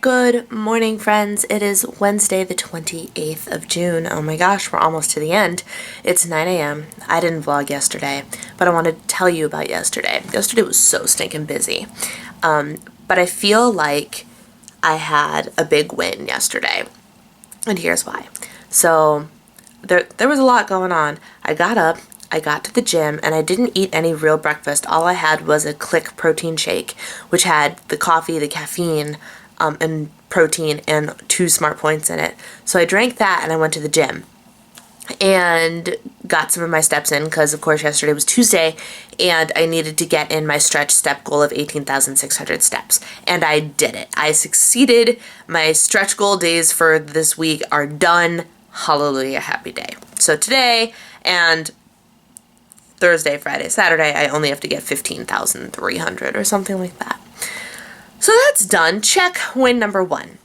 Good morning, friends. It is Wednesday, the 28th of June. Oh my gosh, we're almost to the end. It's 9 a.m. I didn't vlog yesterday, but I wanted to tell you about yesterday. Yesterday was so stinking busy. But I feel like I had a big win yesterday. And here's why. So there was a lot going on. I got up, I got to the gym, and I didn't eat any real breakfast. All I had was a Click protein shake, which had the coffee, the caffeine, and protein and 2 smart points in it. So I drank that and I went to the gym and got some of my steps in because, of course, yesterday was Tuesday and I needed to get in my stretch step goal of 18,600 steps. And I did it. I succeeded. My stretch goal days for this week are done. Hallelujah, happy day. So today and Thursday, Friday, Saturday, I only have to get 15,300 or something like that. So that's done. Check win number 1.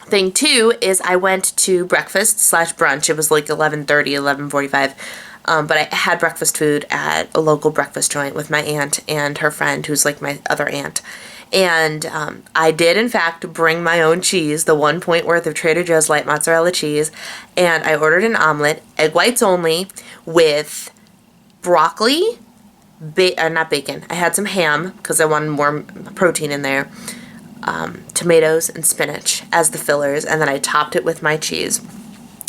Thing 2 is I went to breakfast / brunch. It was like 11:30, 11:45. But I had breakfast food at a local breakfast joint with my aunt and her friend, who's like my other aunt. And I did, in fact, bring my own cheese, the 1 point worth of Trader Joe's light mozzarella cheese. And I ordered an omelet, egg whites only, with broccoli, not bacon. I had some ham because I wanted more protein in there. Tomatoes and spinach as the fillers, and then I topped it with my cheese.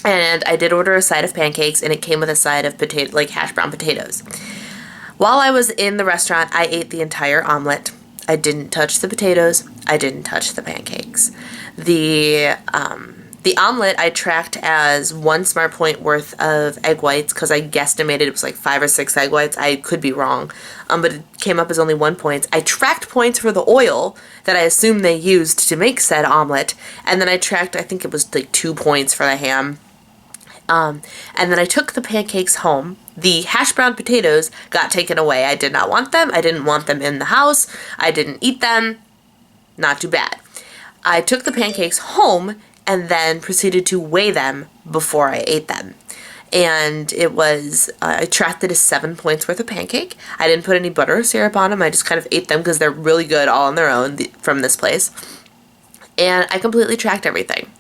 And I did order a side of pancakes, and it came with a side of hash brown potatoes. While I was in the restaurant, I ate the entire omelet. I didn't touch the potatoes. I didn't touch the pancakes. The omelet I tracked as 1 smart point worth of egg whites because I guesstimated it was like 5 or 6 egg whites. I could be wrong, but it came up as only 1 point. I tracked points for the oil that I assumed they used to make said omelet, and then I tracked, I think it was like 2 points for the ham. And then I took the pancakes home. The hash brown potatoes got taken away. I did not want them. I didn't want them in the house. I didn't eat them. Not too bad. I took the pancakes home and then proceeded to weigh them before I ate them. And it was, I tracked it as 7 points worth of pancake. I didn't put any butter or syrup on them. I just kind of ate them because they're really good all on their own from this place. And I completely tracked everything.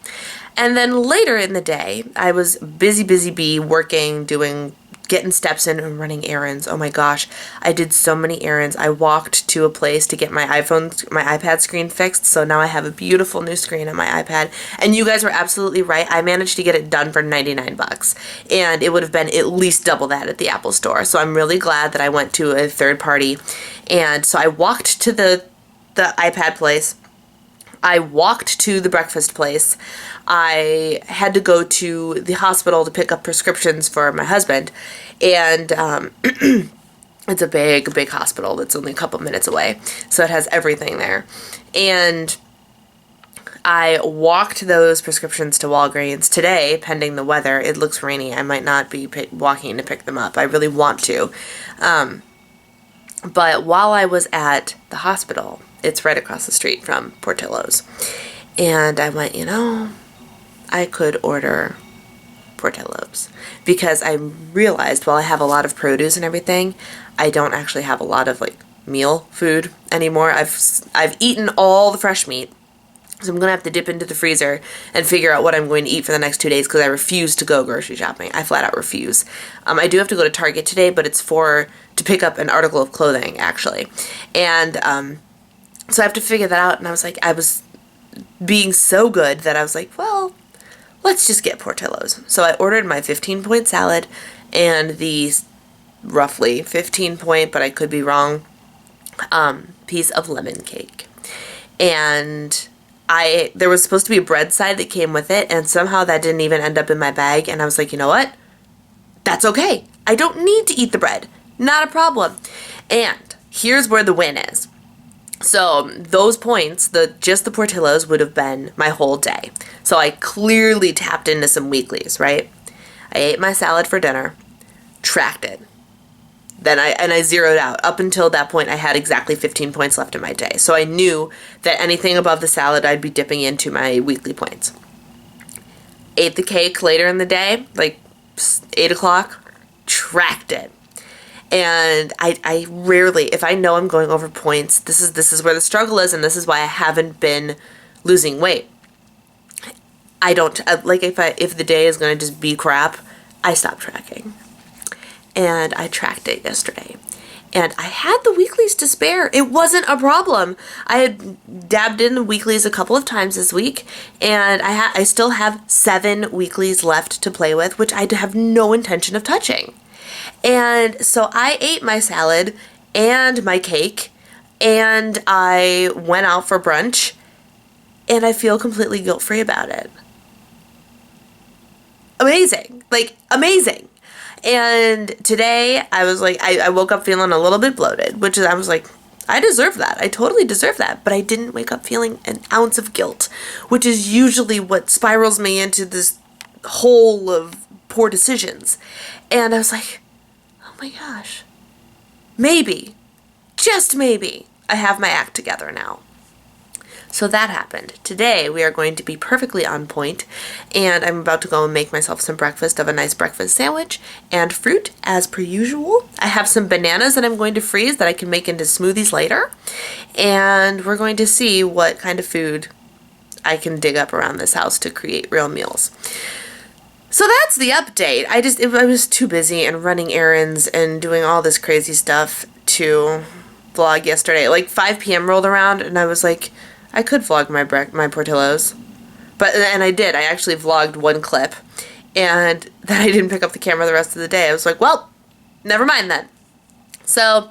And then later in the day, I was busy bee working, getting steps in and running errands. Oh my gosh, I did so many errands. I walked to a place to get my iPad screen fixed, so now I have a beautiful new screen on my iPad. And you guys were absolutely right. I managed to get it done for 99 bucks, and it would have been at least double that at the Apple Store. So I'm really glad that I went to a third party. And so I walked to the iPad place. I walked to the breakfast place. I had to go to the hospital to pick up prescriptions for my husband, and it's a big hospital that's only a couple minutes away, so it has everything there. And I walked those prescriptions to Walgreens. Today, pending the weather, it looks rainy. I might not be walking to pick them up. I really want to. But while I was at the hospital, it's right across the street from Portillo's, and I went, I could order Portillo's, because I realized while I have a lot of produce and everything, I don't actually have a lot of meal food anymore. I've eaten all the fresh meat, so I'm gonna have to dip into the freezer and figure out what I'm going to eat for the next 2 days because I refuse to go grocery shopping. I flat out refuse. I do have to go to Target today, but it's to pick up an article of clothing actually, and so I have to figure that out. And I was being so good that I was like, well, let's just get Portillo's. So I ordered my 15-point salad and the roughly 15-point, but I could be wrong, piece of lemon cake. And there was supposed to be a bread side that came with it, and somehow that didn't even end up in my bag. And I was like, you know what? That's okay. I don't need to eat the bread. Not a problem. And here's where the win is. So those points, just the Portillo's would have been my whole day. So I clearly tapped into some weeklies, right? I ate my salad for dinner, tracked it. Then I zeroed out. Up until that point, I had exactly 15 points left in my day. So I knew that anything above the salad, I'd be dipping into my weekly points. Ate the cake later in the day, 8 o'clock, tracked it. And I rarely, if I know I'm going over points, this is where the struggle is, and this is why I haven't been losing weight. I don't, like if the day is going to just be crap, I stop tracking. And I tracked it yesterday. And I had the weeklies to spare. It wasn't a problem. I had dabbed in the weeklies a couple of times this week, and I still have 7 weeklies left to play with, which I have no intention of touching. And so I ate my salad and my cake, and I went out for brunch, and I feel completely guilt-free about it. Amazing. Like, amazing. And today I was like, I woke up feeling a little bit bloated, which is, I was like, I deserve that. I totally deserve that. But I didn't wake up feeling an ounce of guilt, which is usually what spirals me into this hole of poor decisions. And I was like, oh my gosh, maybe, just maybe, I have my act together now. So that happened. Today we are going to be perfectly on point, and I'm about to go and make myself some breakfast of a nice breakfast sandwich and fruit as per usual. I have some bananas that I'm going to freeze that I can make into smoothies later, and we're going to see what kind of food I can dig up around this house to create real meals. So that's the update. I was too busy and running errands and doing all this crazy stuff to vlog yesterday. Like 5 p.m. rolled around and I was like, I could vlog my Portillo's, and I did. I actually vlogged one clip, and then I didn't pick up the camera the rest of the day. I was like, well, never mind then. So,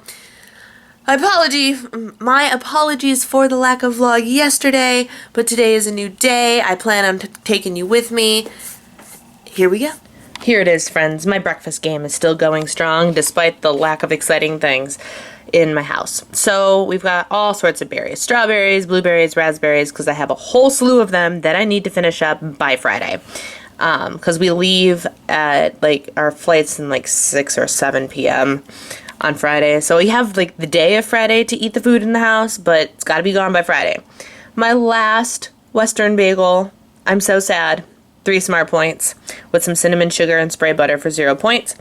my apologies for the lack of vlog yesterday, but today is a new day. I plan on taking you with me. Here we go. Here it is, friends. My breakfast game is still going strong, despite the lack of exciting things in my house. So we've got all sorts of berries, strawberries, blueberries, raspberries, because I have a whole slew of them that I need to finish up by Friday. Because we leave at like our flights in like 6 or 7 p.m. on Friday. So we have like the day of Friday to eat the food in the house, but it's got to be gone by Friday. My last Western bagel, I'm so sad, 3 smart points with some cinnamon sugar and spray butter for 0 points.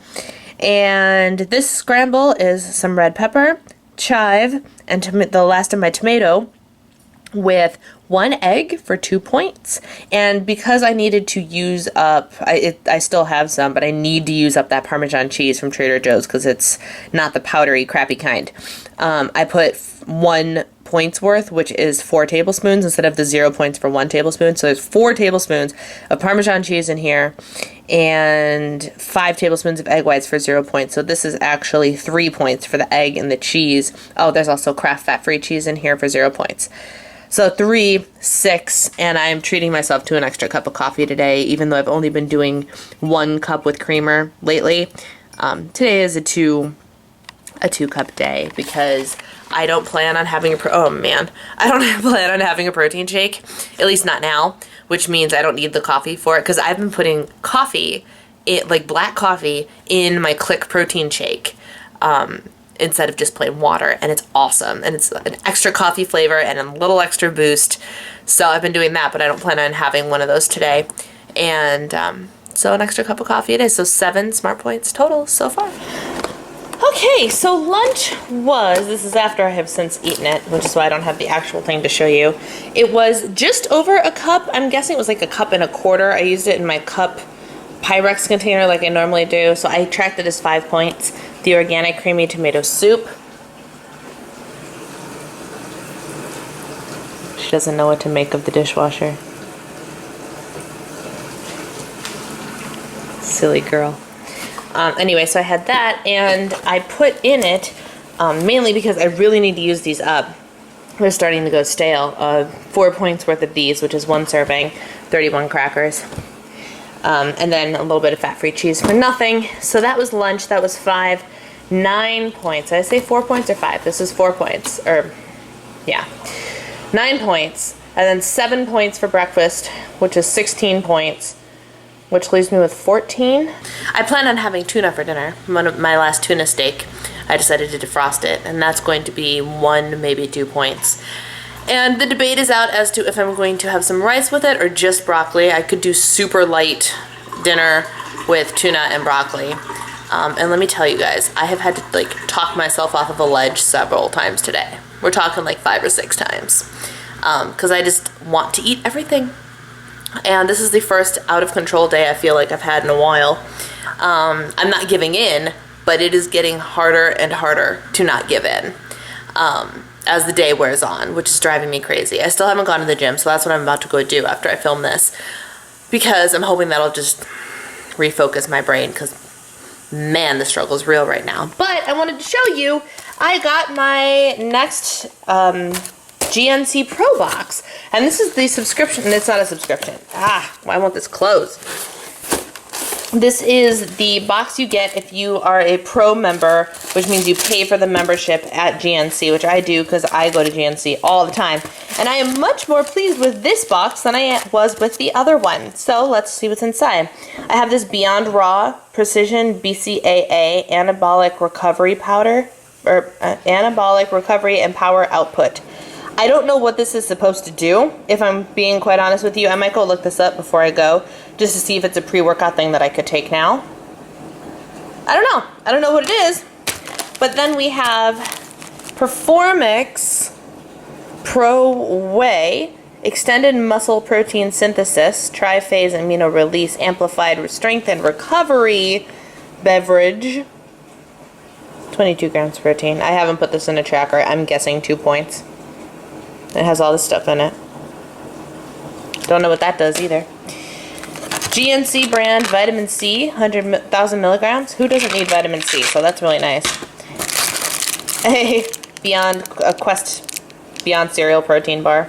And this scramble is some red pepper, chive, and the last of my tomato with 1 egg for 2 points. And because I needed to use up, I still have some, but I need to use up that Parmesan cheese from Trader Joe's because it's not the powdery, crappy kind. I put 1 points worth, which is 4 tablespoons instead of the 0 points for 1 tablespoon. So there's 4 tablespoons of Parmesan cheese in here and 5 tablespoons of egg whites for 0 points. So this is actually 3 points for the egg and the cheese. Oh, there's also Kraft fat-free cheese in here for 0 points. So 3, 6, and I'm treating myself to an extra cup of coffee today, even though I've only been doing 1 cup with creamer lately. Today is a 2-cup day because I don't plan on having I don't plan on having a protein shake, at least not now, which means I don't need the coffee for it because I've been putting coffee, like black coffee, in my Click protein shake instead of just plain water, and it's awesome, and it's an extra coffee flavor and a little extra boost, so I've been doing that, but I don't plan on having one of those today, and so an extra cup of coffee it is, so 7 smart points total so far. Okay, so lunch this is after I have since eaten it, which is why I don't have the actual thing to show you. It was just over a cup. I'm guessing it was like a cup and a quarter. I used it in my cup Pyrex container like I normally do, so I tracked it as 5 points. The organic creamy tomato soup. She doesn't know what to make of the dishwasher. Silly girl. Anyway, so I had that, and I put in it, mainly because I really need to use these up. They're starting to go stale. 4 points worth of these, which is 1 serving, 31 crackers. And then a little bit of fat-free cheese for nothing. So that was lunch. That was 5. 9 points. Did I say 4 points or 5? This is 4 points. 9 points. And then 7 points for breakfast, which is 16 points. Which leaves me with 14. I plan on having tuna for dinner. My last tuna steak, I decided to defrost it, and that's going to be 1, maybe 2 points. And the debate is out as to if I'm going to have some rice with it or just broccoli. I could do super light dinner with tuna and broccoli. And let me tell you guys, I have had to talk myself off of a ledge several times today. We're talking like 5 or 6 times. because I just want to eat everything. And this is the first out of control day I feel like I've had in a while. I'm not giving in, but it is getting harder and harder to not give in as the day wears on, which is driving me crazy. I still haven't gone to the gym, so that's what I'm about to go do after I film this, because I'm hoping that'll just refocus my brain, because man, the struggle is real right now. But I wanted to show you, I got my next GNC Pro box, and this is the subscription, and it's not a subscription. I want this closed. This is the box you get if you are a Pro member, which means you pay for the membership at GNC, which I do because I go to GNC all the time. And I am much more pleased with this box than I was with the other one. So let's see what's inside. I have this Beyond Raw Precision BCAA Anabolic Recovery Powder, or Anabolic Recovery and Power Output. I don't know what this is supposed to do, if I'm being quite honest with you. I might go look this up before I go, just to see if it's a pre-workout thing that I could take now. I don't know. I don't know what it is. But then we have Performix Pro Whey Extended Muscle Protein Synthesis Tri-Phase Amino Release Amplified Strength and Recovery Beverage. 22 grams protein. I haven't put this in a tracker. I'm guessing 2 points. It has all this stuff in it. Don't know what that does either. GNC brand vitamin C, 100,000 milligrams. Who doesn't need vitamin C? So that's really nice. A Quest Beyond Cereal Protein Bar,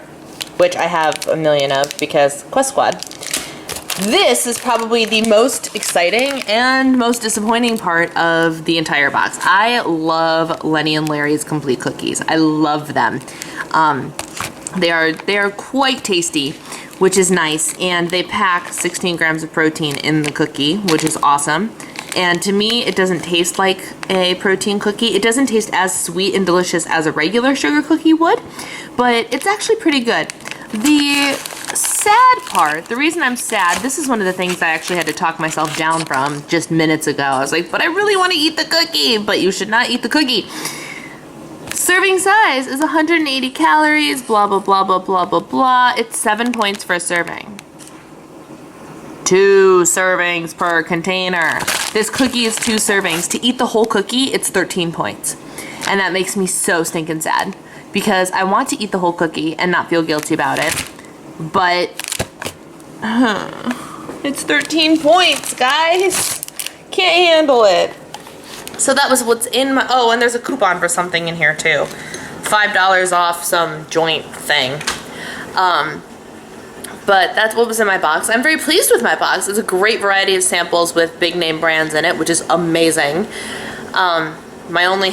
which I have a million of because Quest Squad. This is probably the most exciting and most disappointing part of the entire box. I love Lenny and Larry's Complete Cookies. I love them. They are quite tasty, which is nice, and they pack 16 grams of protein in the cookie, which is awesome. And to me, it doesn't taste like a protein cookie. It doesn't taste as sweet and delicious as a regular sugar cookie would, but it's actually pretty good. The sad part, the reason I'm sad, this is one of the things I actually had to talk myself down from just minutes ago. I was like, but I really want to eat the cookie, but you should not eat the cookie. Serving size is 180 calories, blah, blah, blah, blah, blah, blah, blah. It's 7 points for a serving. 2 servings per container. This cookie is 2 servings. To eat the whole cookie, it's 13 points. And that makes me so stinking sad because I want to eat the whole cookie and not feel guilty about it. But it's 13 points, guys. Can't handle it. So that was what's in my, oh, and there's a coupon for something in here too. $5 off some joint thing. But that's what was in my box. I'm very pleased with my box. It's a great variety of samples with big name brands in it, which is amazing. My only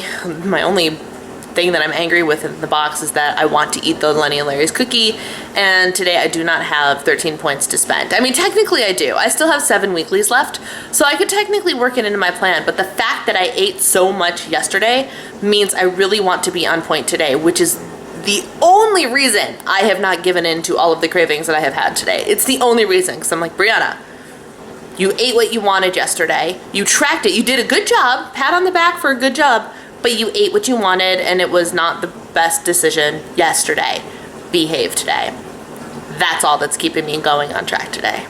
thing that I'm angry with in the box is that I want to eat the Lenny and Larry's cookie, and today I do not have 13 points to spend. I mean, technically I do. I still have 7 weeklies left, so I could technically work it into my plan, but the fact that I ate so much yesterday means I really want to be on point today, which is the only reason I have not given in to all of the cravings that I have had today. It's the only reason, because I'm like, Brianna, you ate what you wanted yesterday. You tracked it. You did a good job. Pat on the back for a good job. But you ate what you wanted, and it was not the best decision yesterday. Behave today. That's all that's keeping me going on track today.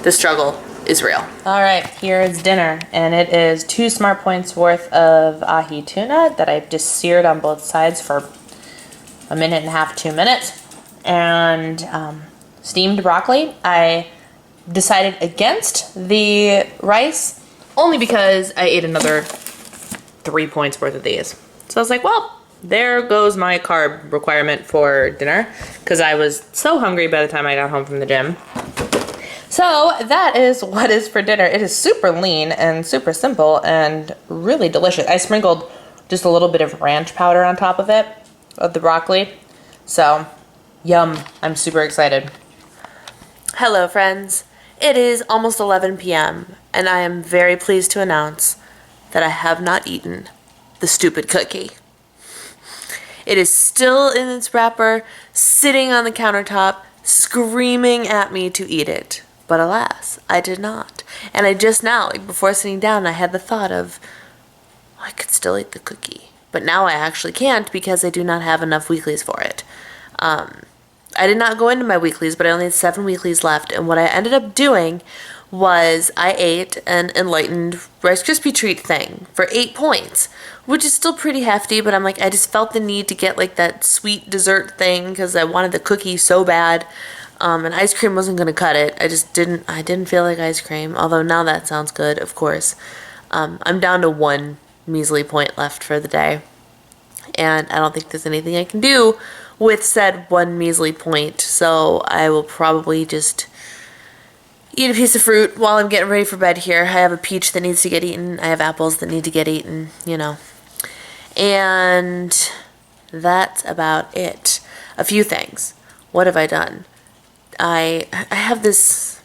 The struggle is real. All right, here is dinner, and it is 2 Smart Points worth of ahi tuna that I've just seared on both sides for 1.5 minutes, 2 minutes, and steamed broccoli. I decided against the rice only because I ate another 3 points worth of these. So I was like, well, there goes my carb requirement for dinner because I was so hungry by the time I got home from the gym. So that is what is for dinner. It is super lean and super simple and really delicious. I sprinkled just a little bit of ranch powder on top of it, of the broccoli. So, yum. I'm super excited. Hello, friends. It is almost 11 p.m. and I am very pleased to announce that I have not eaten the stupid cookie. It is still in its wrapper, sitting on the countertop, screaming at me to eat it. But alas, I did not. And I just now, like before sitting down, I had the thought of, I could still eat the cookie. But now I actually can't because I do not have enough weeklies for it. I did not go into my weeklies, but I only had 7 weeklies left. And what I ended up doing was I ate an enlightened Rice Krispie treat thing for 8 points, which is still pretty hefty, but I'm like, I just felt the need to get like that sweet dessert thing because I wanted the cookie so bad. And ice cream wasn't going to cut it. I didn't feel like ice cream, although now that sounds good, of course. I'm down to 1 measly point left for the day, and I don't think there's anything I can do with said 1 measly point, so I will probably just eat a piece of fruit while I'm getting ready for bed here. I have a peach that needs to get eaten. I have apples that need to get eaten, you know. And that's about it. A few things. What have I done? I have this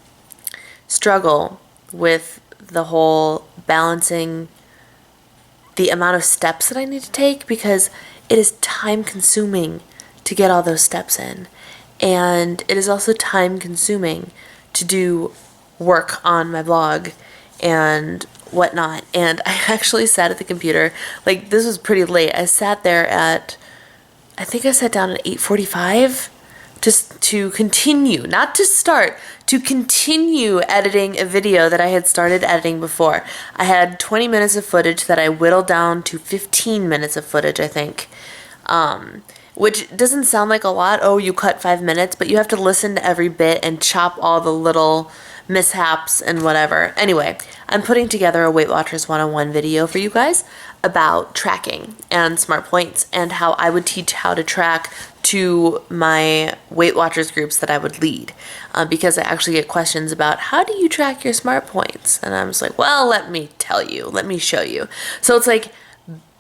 struggle with the whole balancing the amount of steps that I need to take, because it is time consuming to get all those steps in. And it is also time consuming to do work on my blog and whatnot. And I actually sat at the computer, like this was pretty late. I sat there at, I think I sat down at 8:45 just to continue, not to start, to continue editing a video that I had started editing before. I had 20 minutes of footage that I whittled down to 15 minutes of footage, I think. Which doesn't sound like a lot. Oh, you cut 5 minutes, but you have to listen to every bit and chop all the little mishaps and whatever. Anyway, I'm putting together a Weight Watchers 101 video for you guys about tracking and smart points and how I would teach how to track to my Weight Watchers groups that I would lead. Because I actually get questions about how do you track your smart points? And I'm just like, well, let me tell you, let me show you. So it's like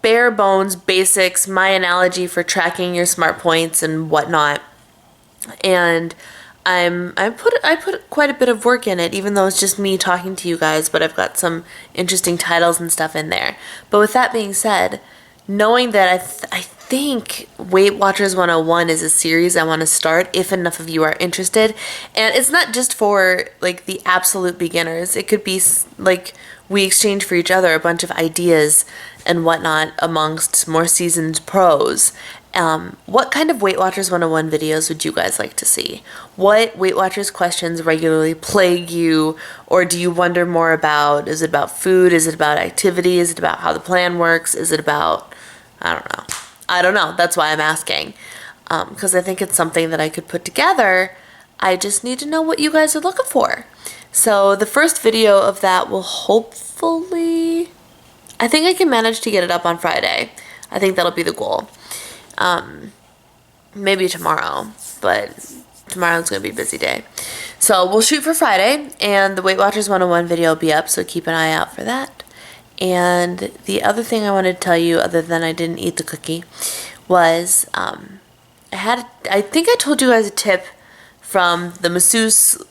bare bones basics, my analogy for tracking your smart points and whatnot. And I put quite a bit of work in it, even though it's just me talking to you guys, but I've got some interesting titles and stuff in there. But with that being said, knowing that I think Weight Watchers 101 is a series I want to start if enough of you are interested. And it's not just for like the absolute beginners. It could be like we exchange for each other a bunch of ideas and whatnot amongst more seasoned pros. What kind of Weight Watchers 101 videos would you guys like to see? What Weight Watchers questions regularly plague you, or do you wonder more about? Is it about food? Is it about activity? Is it about how the plan works? Is it about, I don't know. I don't know. That's why I'm asking. Because I think it's something that I could put together. I just need to know what you guys are looking for. So the first video of that will hopefully, I think I can manage to get it up on Friday. I think that'll be the goal. Maybe tomorrow, but tomorrow's going to be a busy day. So we'll shoot for Friday, and the Weight Watchers 101 video will be up, so keep an eye out for that. And the other thing I wanted to tell you, other than I didn't eat the cookie, was I think I told you guys a tip from the masseuse,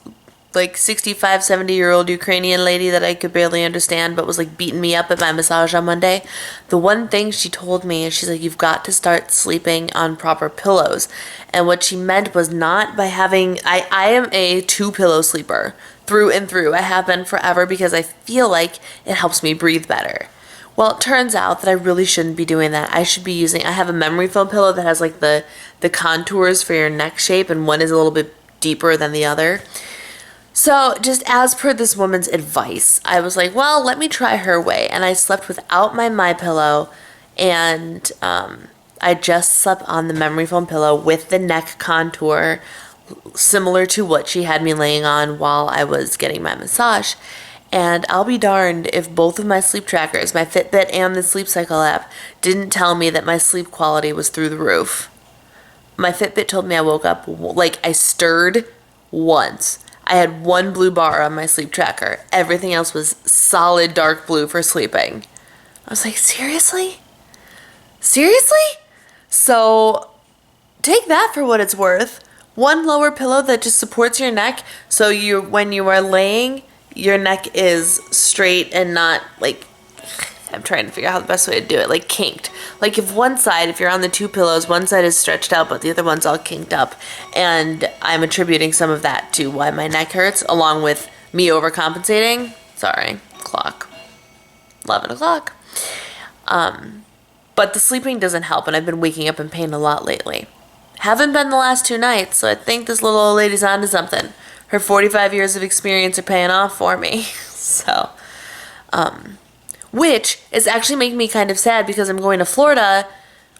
like 65, 70-year-old Ukrainian lady that I could barely understand but was like beating me up at my massage on Monday. The one thing she told me is she's like, you've got to start sleeping on proper pillows. And what she meant was not by having, I am a 2-pillow sleeper through and through. I have been forever because I feel like it helps me breathe better. Well, it turns out that I really shouldn't be doing that. I should be using, I have a memory foam pillow that has like the contours for your neck shape, and one is a little bit deeper than the other. So just as per this woman's advice, I was like, well, let me try her way. And I slept without my MyPillow, and I just slept on the memory foam pillow with the neck contour similar to what she had me laying on while I was getting my massage. And I'll be darned if both of my sleep trackers, my Fitbit and the Sleep Cycle app, didn't tell me that my sleep quality was through the roof. My Fitbit told me I woke up, like I stirred once. I had one blue bar on my sleep tracker. Everything else was solid dark blue for sleeping. I was like, seriously? Seriously? So take that for what it's worth. One lower pillow that just supports your neck, so when you are laying, your neck is straight and not like, I'm trying to figure out how the best way to do it, like kinked. Like if you're on the 2 pillows, one side is stretched out, but the other one's all kinked up. And I'm attributing some of that to why my neck hurts, along with me overcompensating. Sorry, clock. 11 o'clock. But the sleeping doesn't help, and I've been waking up in pain a lot lately. Haven't been the last 2 nights, so I think this little old lady's onto something. Her 45 years of experience are paying off for me. So, which is actually making me kind of sad because I'm going to Florida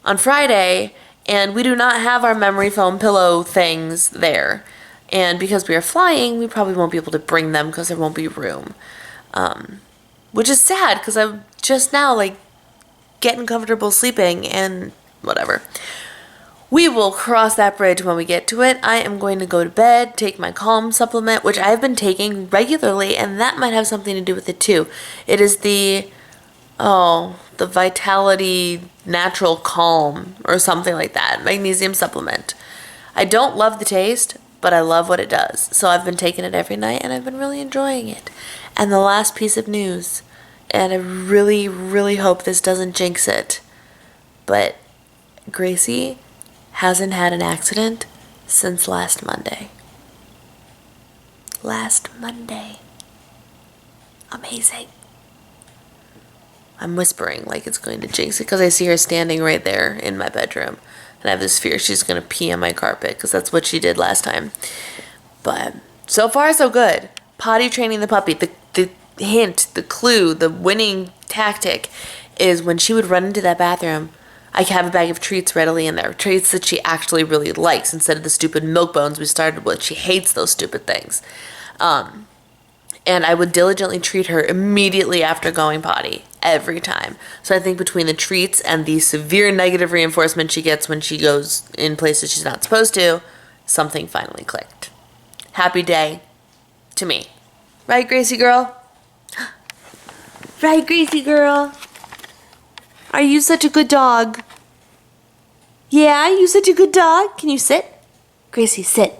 on Friday, and we do not have our memory foam pillow things there. And because we are flying, we probably won't be able to bring them because there won't be room. Which is sad because I'm just now, like, getting comfortable sleeping and whatever. We will cross that bridge when we get to it. I am going to go to bed, take my Calm supplement, which I've been taking regularly, and that might have something to do with it too. It is the Vitality Natural Calm or something like that, magnesium supplement. I don't love the taste, but I love what it does. So I've been taking it every night, and I've been really enjoying it. And the last piece of news, and I really, really hope this doesn't jinx it, but Gracie hasn't had an accident since last Monday. Last Monday. Amazing. I'm whispering like it's going to jinx it because I see her standing right there in my bedroom. And I have this fear she's going to pee on my carpet because that's what she did last time. But so far, so good. Potty training the puppy. The hint, the clue, the winning tactic is when she would run into that bathroom, I have a bag of treats readily in there. Treats that she actually really likes instead of the stupid milk bones we started with. She hates those stupid things. And I would diligently treat her immediately after going potty. Every time. So I think between the treats and the severe negative reinforcement she gets when she goes in places she's not supposed to, something finally clicked. Happy day to me. Right, Gracie girl? Right, Gracie girl? Are you such a good dog? Yeah, you such a good dog. Can you sit? Gracie, sit.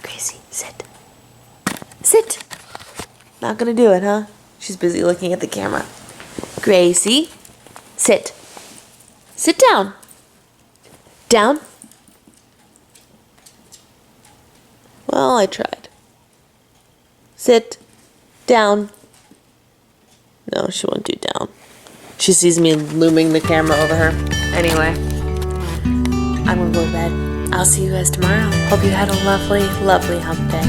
Gracie, sit. Sit. Not gonna do it, huh? She's busy looking at the camera. Gracie, sit. Sit down. Down. Well, I tried. Sit. Down. No, she won't do down. She sees me looming the camera over her. Anyway, I'm gonna go to bed. I'll see you guys tomorrow. Hope you had a lovely, lovely hump day.